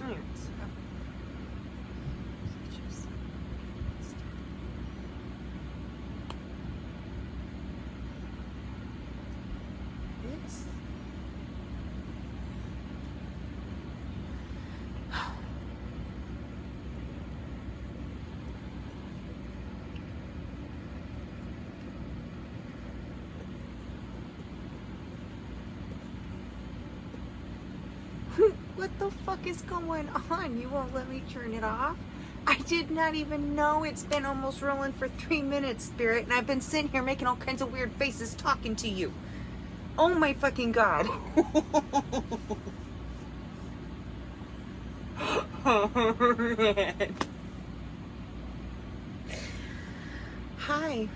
Anyways. What the fuck is going on? You won't let me turn it off? I did not even know it's been almost rolling for 3 minutes, Spirit, and I've been sitting here making all kinds of weird faces talking to you. Oh my fucking God. Oh, man. Hi.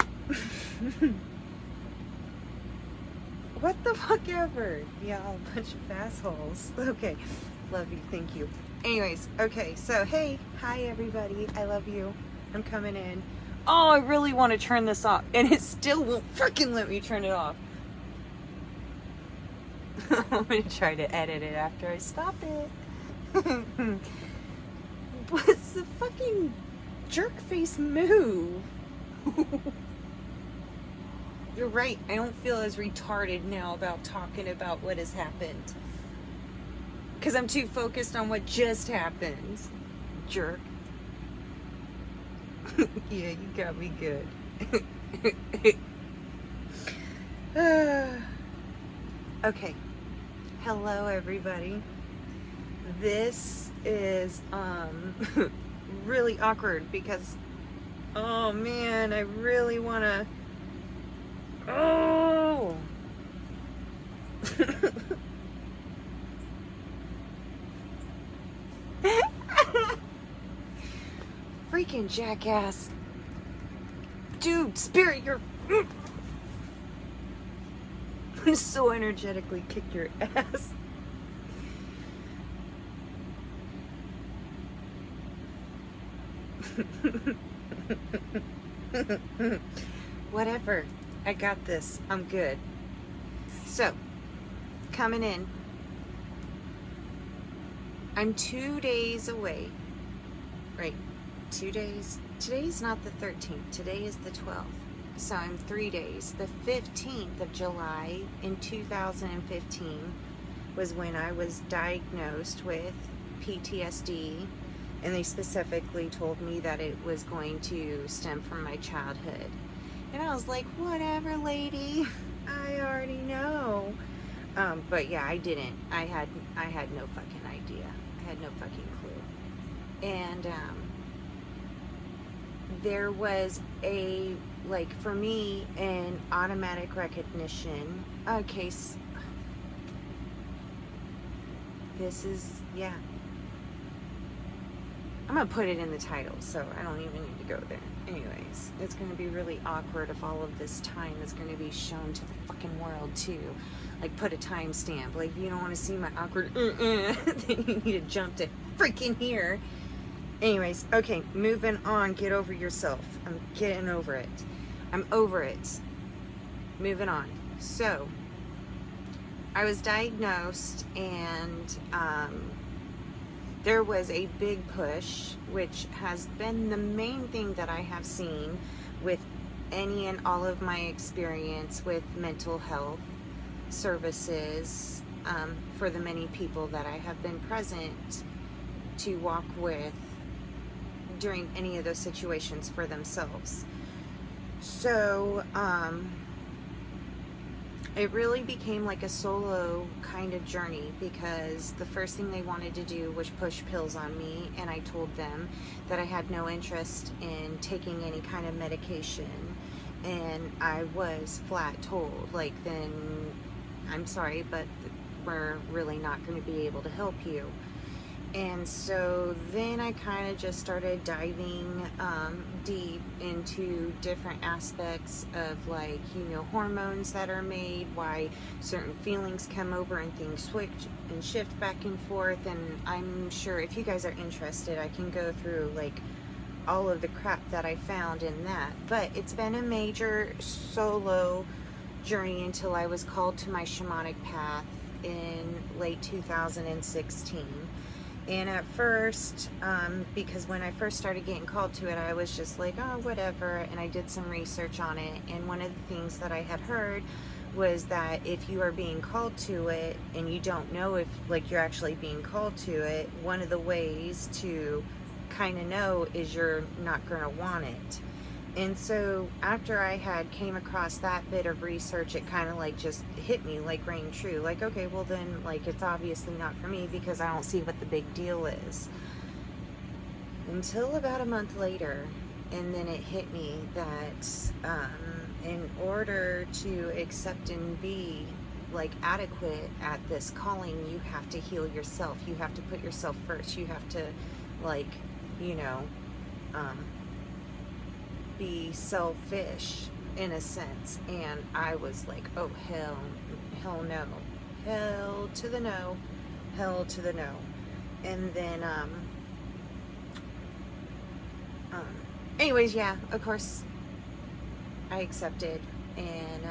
What the fuck ever? Yeah, a bunch of assholes. Okay. Love you. Thank you. Anyways, okay. So, hey. Hi, everybody. I love you. I'm coming in. Oh, I really want to turn this off. And it still won't freaking let me turn it off. I'm going to try to edit it after I stop it. What's the fucking jerk face move? You're right. I don't feel as retarded now about talking about what has happened. Because I'm too focused on what just happened. Jerk. Yeah, you got me good. Okay. Hello, everybody. This is really awkward because, oh man, I really want to. Oh! Freaking jackass. Dude, Spirit, you're... I'm so energetically kick your ass. Whatever. I got this. I'm good. So, coming in. I'm 2 days away. Right. 2 days. Today's not the 13th. Today is the 12th. So I'm 3 days. The 15th of July in 2015 was when I was diagnosed with PTSD. And they specifically told me that it was going to stem from my childhood. And I was like, whatever, lady. I already know. But yeah, I didn't. I had no fucking idea. I had no fucking clue. And there was a, like, for me, an automatic recognition. Okay, this is, yeah. I'm going to put it in the title, so I don't even need to go there. Anyways, it's going to be really awkward if all of this time is going to be shown to the fucking world, too. Like, put a timestamp. Like, if you don't want to see my awkward, then you need to jump to freaking here. Anyways, okay, moving on. Get over yourself. I'm getting over it. I'm over it. Moving on. So, I was diagnosed, and there was a big push, which has been the main thing that I have seen with any and all of my experience with mental health services for the many people that I have been present to walk with during any of those situations for themselves. So, it really became like a solo kind of journey, because the first thing they wanted to do was push pills on me, and I told them that I had no interest in taking any kind of medication, and I was flat told, like, then I'm sorry, but we're really not going to be able to help you. And so then I kind of just started diving deep into different aspects of, like, you know, hormones that are made, why certain feelings come over and things switch and shift back and forth. And I'm sure if you guys are interested, I can go through, like, all of the crap that I found in that. But it's been a major solo journey until I was called to my shamanic path in late 2016. And at first, because when I first started getting called to it, I was just like, oh, whatever. And I did some research on it. And one of the things that I had heard was that if you are being called to it and you don't know if like you're actually being called to it, one of the ways to kind of know is you're not going to want it. And so after I had came across that bit of research, it kind of like just hit me like rain true. Like, okay, well then like it's obviously not for me because I don't see what the big deal is. Until about a month later, and then it hit me that in order to accept and be like adequate at this calling, you have to heal yourself. You have to put yourself first. You have to like, you know, be selfish in a sense. And I was like, oh hell no, hell to the no, hell to the no. And then anyways, yeah, of course I accepted, and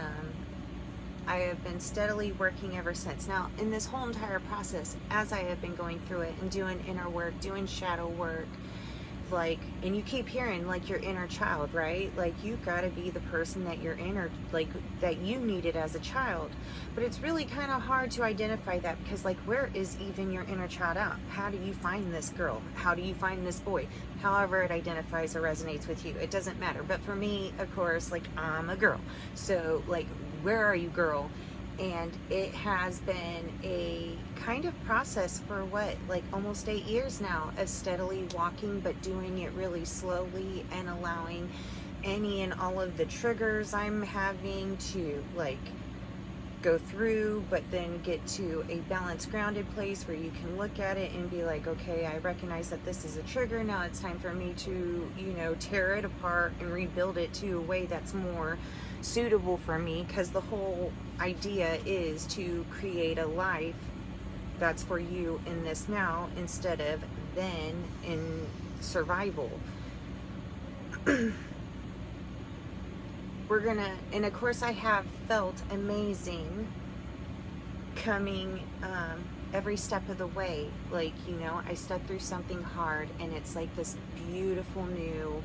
I have been steadily working ever since. Now in this whole entire process, as I have been going through it and doing inner work, doing shadow work, like, and you keep hearing like your inner child, right? Like you've got to be the person that your inner, like that you needed as a child. But it's really kind of hard to identify that, because like where is even your inner child out? How do you find this girl? How do you find this boy? However it identifies or resonates with you, it doesn't matter. But for me, of course, like I'm a girl, so like where are you, girl? And it has been a kind of process for what, like almost 8 years now of steadily walking, but doing it really slowly and allowing any and all of the triggers I'm having to like go through, but then get to a balanced, grounded place where you can look at it and be like, okay, I recognize that this is a trigger. Now it's time for me to, you know, tear it apart and rebuild it to a way that's more suitable for me, because the whole idea is to create a life that's for you in this now instead of then in survival. We're gonna, and of course I have felt amazing coming every step of the way. Like, you know, I stepped through something hard and it's like this beautiful new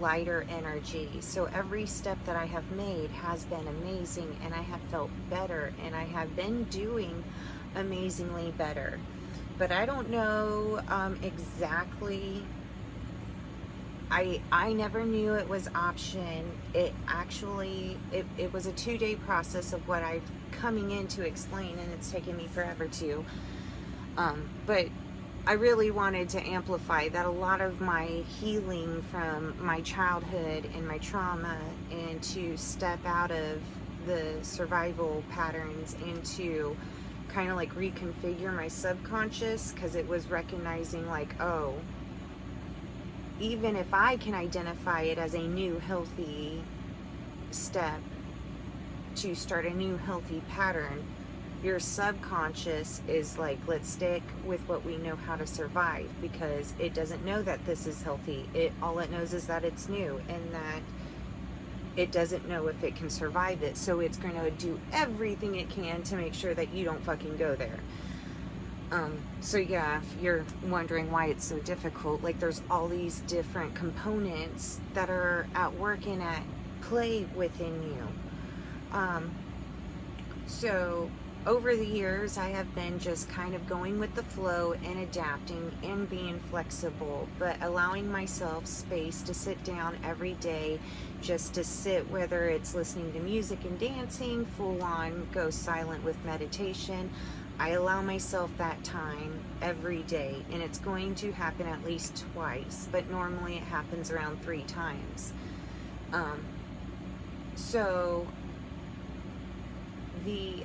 lighter energy. So every step that I have made has been amazing, and I have felt better, and I have been doing amazingly better. But I don't know exactly. I never knew it was option. It actually, it was a 2-day process of what I've coming in to explain, and it's taken me forever to. But I really wanted to amplify that a lot of my healing from my childhood and my trauma, and to step out of the survival patterns and to kind of like reconfigure my subconscious, because it was recognizing like, oh, even if I can identify it as a new healthy step to start a new healthy pattern, your subconscious is like, let's stick with what we know how to survive, because it doesn't know that this is healthy. All it knows is that it's new, and that it doesn't know if it can survive it. So it's going to do everything it can to make sure that you don't fucking go there. So yeah, if you're wondering why it's so difficult, like there's all these different components that are at work and at play within you. So over the years, I have been just kind of going with the flow and adapting and being flexible, but allowing myself space to sit down every day, just to sit, whether it's listening to music and dancing, full on go silent with meditation. I allow myself that time every day, and it's going to happen at least twice, but normally it happens around 3 times. So the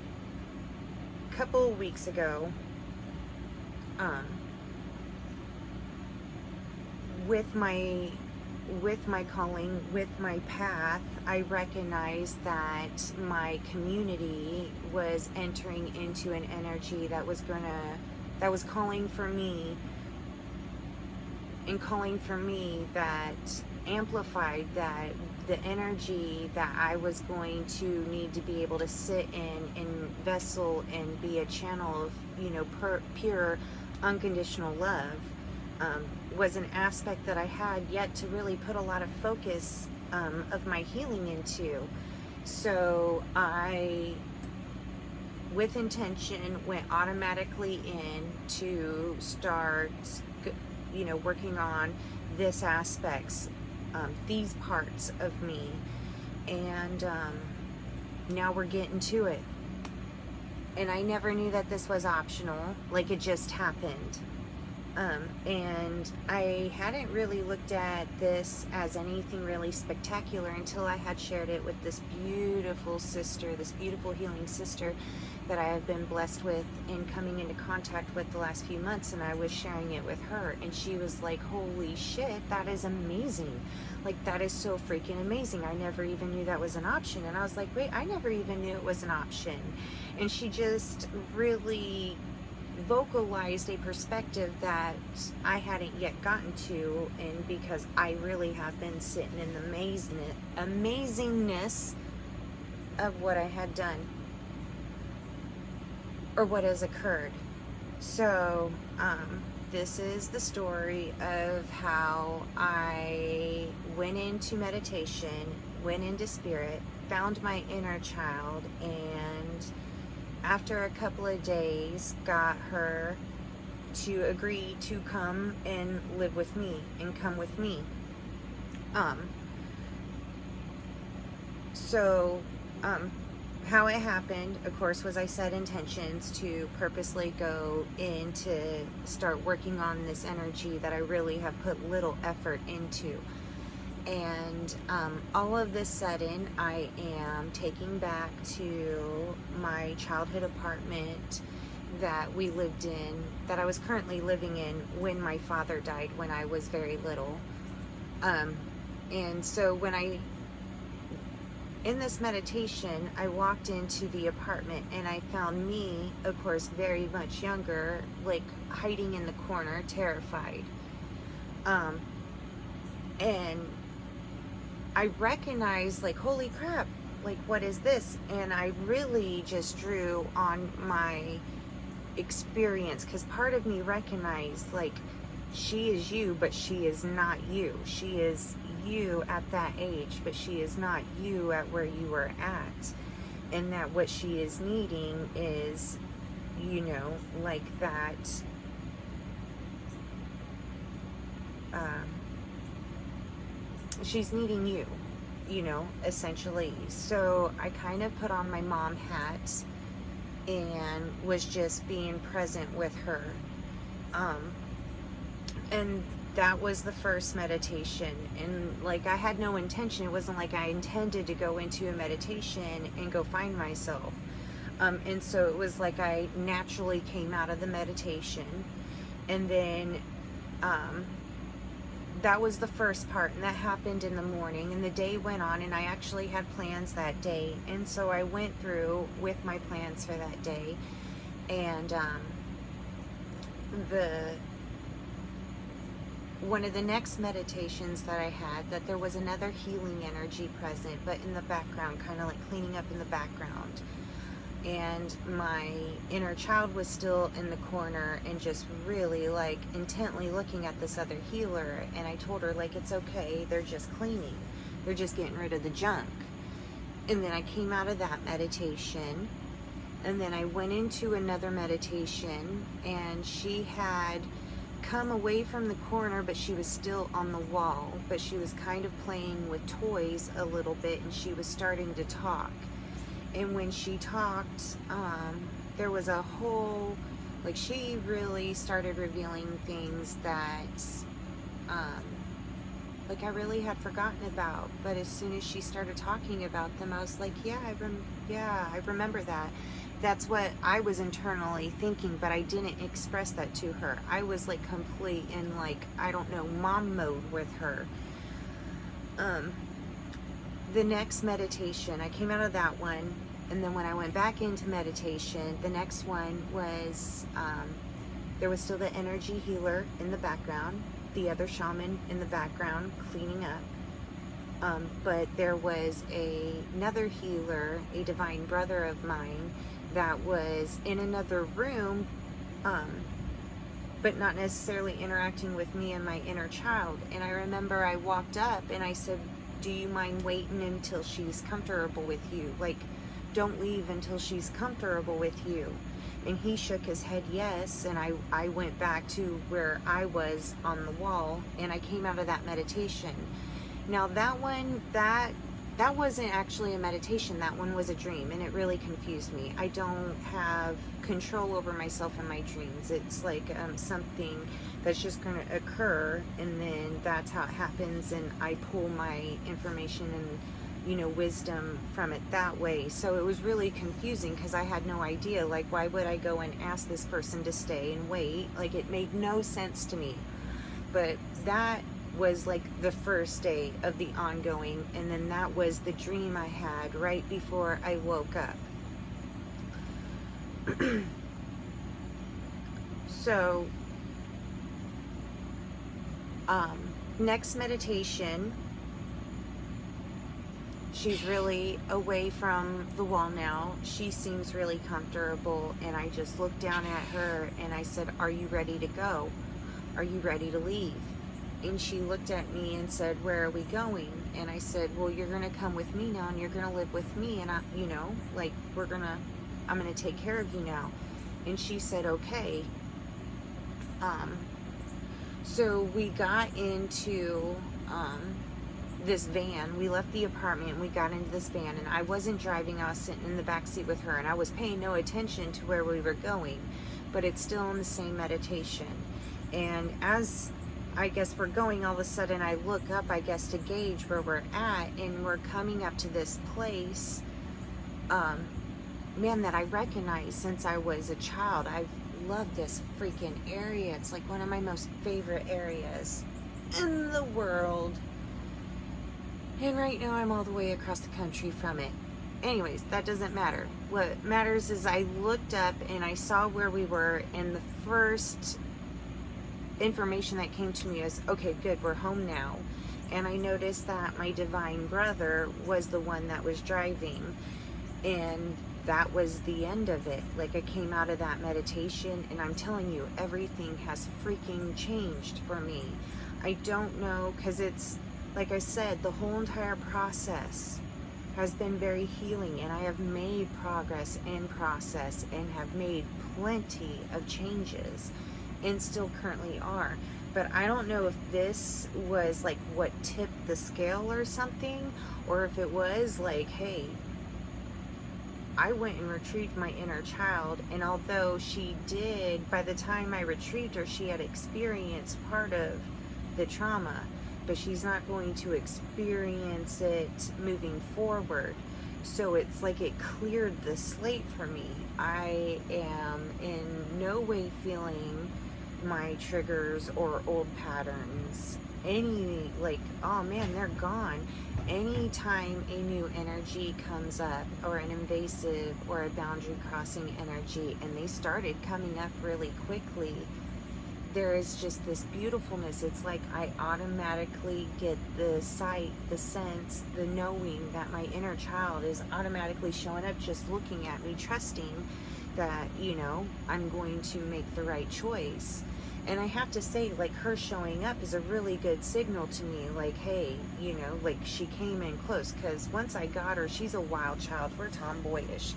couple of weeks ago, with my calling, with my path, I recognized that my community was entering into an energy that was calling for me, and calling for me, that amplified that the energy that I was going to need to be able to sit in and vessel and be a channel of, pure unconditional love was an aspect that I had yet to really put a lot of focus of my healing into. So I, with intention, went automatically in to start, working on this aspects, these parts of me. And now we're getting to it. And I never knew that this was optional, like it just happened. And I hadn't really looked at this as anything really spectacular until I had shared it with this beautiful sister, this beautiful healing sister that I have been blessed with and coming into contact with the last few months. And I was sharing it with her, and she was like, holy shit, that is amazing. Like, that is so freaking amazing. I never even knew that was an option. And I was like, wait, I never even knew it was an option. And she just really vocalized a perspective that I hadn't yet gotten to, and because I really have been sitting in the amazingness of what I had done or what has occurred. So this is the story of how I went into meditation, went into spirit, found my inner child, and after a couple of days got her to agree to come and live with me and come with me. How it happened, of course, was I set intentions to purposely go in to start working on this energy that I really have put little effort into. And all of this sudden, I am taking back to my childhood apartment that we lived in, that I was currently living in when my father died when I was very little. And so in this meditation, I walked into the apartment and I found me, of course, very much younger, like hiding in the corner, terrified. And I recognized, like, holy crap, like, what is this? And I really just drew on my experience, because part of me recognized, like, she is you, but she is not you. She is you at that age, but she is not you at where you were at. And that what she is needing is, like that, she's needing you, essentially. So I kind of put on my mom hat and was just being present with her. And that was the first meditation. And like, I had no intention. It wasn't like I intended to go into a meditation and go find myself. And so it was like I naturally came out of the meditation. And then that was the first part, and that happened in the morning, and the day went on, and I actually had plans that day, and so I went through with my plans for that day. And one of the next meditations that I had, that there was another healing energy present, but in the background, kind of like cleaning up in the background. And my inner child was still in the corner and just really like intently looking at this other healer. And I told her, like, it's okay, they're just cleaning, they're just getting rid of the junk. And then I came out of that meditation, and then I went into another meditation, and she had come away from the corner, but she was still on the wall, but she was kind of playing with toys a little bit, and she was starting to talk. And when she talked, there was a whole, like, she really started revealing things that, like, I really had forgotten about. But as soon as she started talking about them, I was like, yeah, I remember that. That's what I was internally thinking, but I didn't express that to her. I was like complete in, like, I don't know, mom mode with her. The next meditation, I came out of that one, and then when I went back into meditation, the next one was, there was still the energy healer in the background, the other shaman in the background cleaning up, but there was another healer, a divine brother of mine, that was in another room, but not necessarily interacting with me and my inner child. And I remember I walked up and I said, do you mind waiting until she's comfortable with you? Like, don't leave until she's comfortable with you. And he shook his head yes, and I went back to where I was on the wall, and I came out of that meditation. Now that one, that wasn't actually a meditation, that one was a dream, and it really confused me. I don't have control over myself and my dreams. It's like something that's just going to occur, and then that's how it happens, and I pull my information and wisdom from it that way. So it was really confusing because I had no idea, like, why would I go and ask this person to stay and wait? Like, it made no sense to me. But that was like the first day of the ongoing, and then that was the dream I had right before I woke up. So next meditation, she's really away from the wall now. She seems really comfortable, and I just looked down at her and I said, are you ready to go? Are you ready to leave? And she looked at me and said, where are we going? And I said, well, you're going to come with me now, and you're going to live with me, and I'm going to take care of you now. And she said, okay. So we got into this van. We left the apartment and we got into this van, and I wasn't driving. I was sitting in the back seat with her, and I was paying no attention to where we were going, but it's still in the same meditation. And as I guess we're going, all of a sudden I look up, I guess, to gauge where we're at, and we're coming up to this place, man, that I recognize since I was a child. I've loved this freaking area. It's like one of my most favorite areas in the world. And right now I'm all the way across the country from it. Anyways, that doesn't matter. What matters is I looked up and I saw where we were, and the first information that came to me is, okay, good, we're home now. And I noticed that my divine brother was the one that was driving, and that was the end of it. Like, I came out of that meditation, and I'm telling you, everything has freaking changed for me. I don't know, because it's, like I said, the whole entire process has been very healing, and I have made progress in process and have made plenty of changes and still currently are. But I don't know if this was like what tipped the scale or something, or if it was like, hey, I went and retrieved my inner child, and although she did, by the time I retrieved her, she had experienced part of the trauma, but she's not going to experience it moving forward. So it's like it cleared the slate for me. I am in no way feeling my triggers or old patterns. Any, like, oh man, they're gone. Anytime a new energy comes up, or an invasive or a boundary crossing energy, and they started coming up really quickly, there is just this beautifulness. It's like I automatically get the sight, the sense, the knowing that my inner child is automatically showing up, just looking at me, trusting that, I'm going to make the right choice. And I have to say, like, her showing up is a really good signal to me. Like, hey, like, she came in close, because once I got her, she's a wild child. We're tomboyish.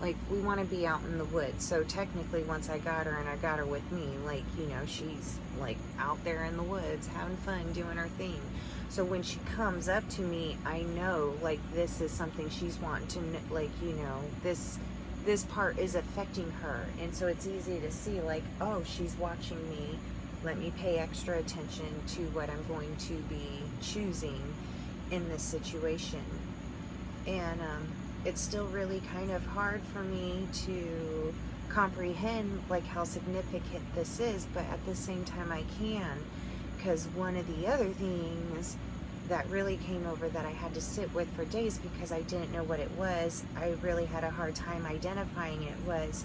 Like, we want to be out in the woods. So technically, once I got her and I got her with me, like, she's like out there in the woods having fun doing her thing. So when she comes up to me, I know, like, this is something she's wanting to, like, this part is affecting her. And so it's easy to see, like, oh, she's watching me. Let me pay extra attention to what I'm going to be choosing in this situation. And it's still really kind of hard for me to comprehend, like, how significant this is, but at the same time I can, because one of the other things that really came over that I had to sit with for days because I didn't know what it was, I really had a hard time identifying it, was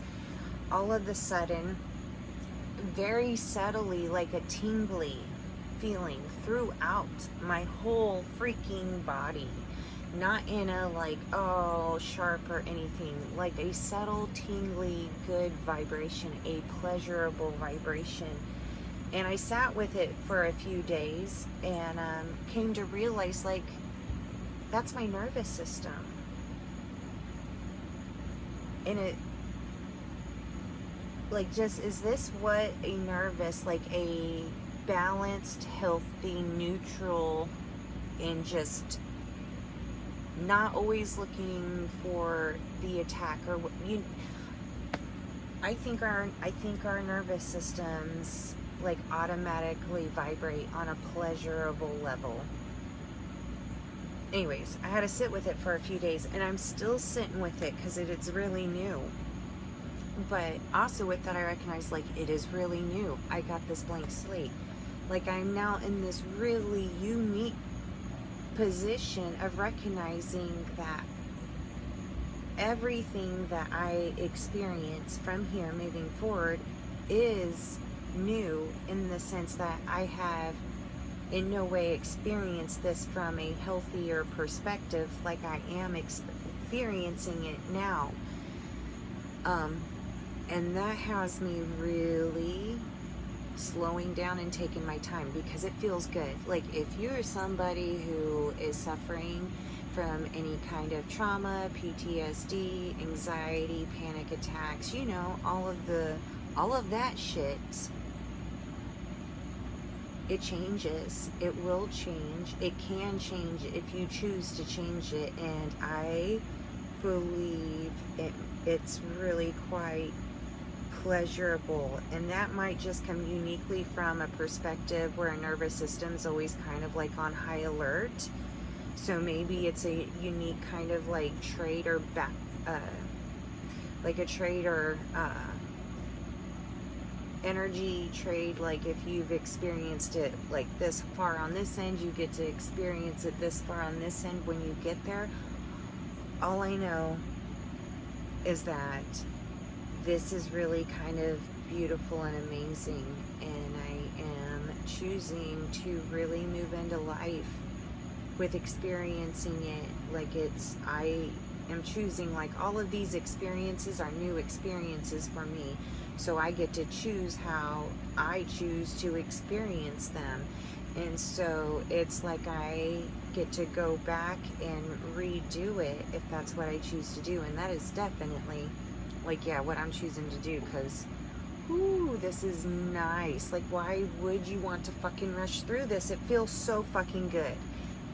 all of a sudden, very subtly, like a tingly feeling throughout my whole freaking body. Not in a, like, oh, sharp or anything, like a subtle, tingly, good vibration, a pleasurable vibration And I sat with it for a few days and came to realize, like, that's my nervous system. And it, like, just, is this what a nervous, like a balanced, healthy, neutral, and just not always looking for the attack, or you, I think our nervous systems like automatically vibrate on a pleasurable level. Anyways, I had to sit with it for a few days, and I'm still sitting with it because it's really new. But also with that, I recognize, like, it is really new. I got this blank slate. Like, I'm now in this really unique position of recognizing that everything that I experience from here moving forward is new, in the sense that I have in no way experienced this from a healthier perspective like I am experiencing it now. And that has me really slowing down and taking my time, because it feels good. Like, if you're somebody who is suffering from any kind of trauma, PTSD, anxiety, panic attacks, you know, all of that shit, it changes. It will change. It can change if you choose to change it. And I believe it's really quite pleasurable. And that might just come uniquely from a perspective where a nervous system's always kind of like on high alert. So maybe it's a unique kind of like trait, or like a trait, or energy trade. Like, if you've experienced it like this far on this end, you get to experience it this far on this end when you get there. All I know is that this is really kind of beautiful and amazing, and I am choosing to really move into life with experiencing it. Like, I am choosing, like, all of these experiences are new experiences for me. So I get to choose how I choose to experience them. And so it's like I get to go back and redo it if that's what I choose to do. And that is definitely, like, yeah, what I'm choosing to do, because, ooh, this is nice. Like, why would you want to fucking rush through this? It feels so fucking good.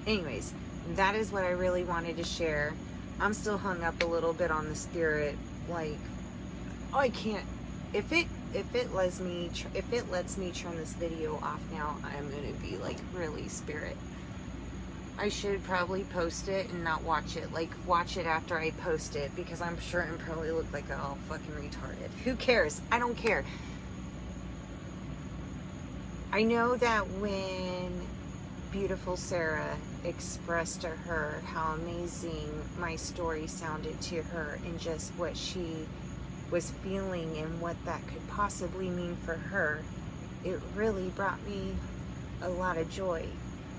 Anyways, that is what I really wanted to share. I'm still hung up a little bit on the spirit. Like, oh, I can't. If it lets me turn this video off now, I'm gonna be like really spirit. I should probably post it and not watch it. Like, watch it after I post it, because I'm sure it probably look like all fucking retarded. Who cares? I don't care. I know that when beautiful Sarah expressed to her how amazing my story sounded to her, and just what she was feeling and what that could possibly mean for her, it really brought me a lot of joy.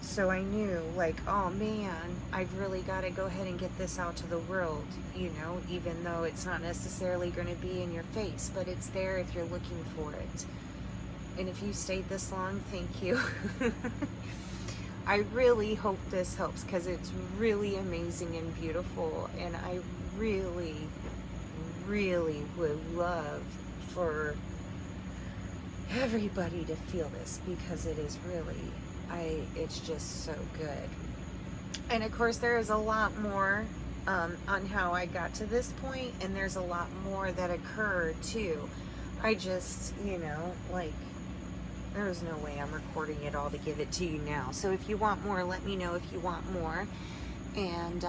So I knew, like, oh man, I've really got to go ahead and get this out to the world, you know, even though it's not necessarily going to be in your face, but it's there if you're looking for it. And if you stayed this long, thank you. I really hope this helps, because it's really amazing and beautiful, and I really would love for everybody to feel this, because it is really, it's just so good. And of course there is a lot more on how I got to this point, and there's a lot more that occurred too. I just, you know, like, there's no way I'm recording it all to give it to you now. So if you want more, let me know if you want more. And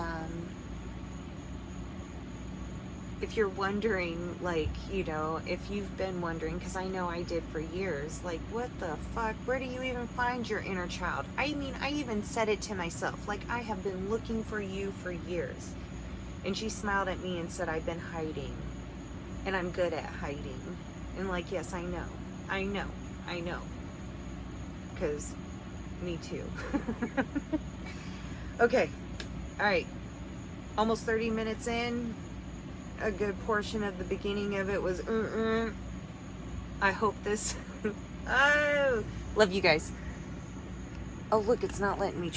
if you're wondering, like, you know, if you've been wondering, because I know I did for years, like, what the fuck, where do you even find your inner child? I mean, I even said it to myself, like, I have been looking for you for years. And she smiled at me and said, I've been hiding, and I'm good at hiding. And like, yes, I know, because me too. Okay, all right, almost 30 minutes in. A good portion of the beginning of it was I hope this Oh, love you guys. Oh, look, it's not letting me.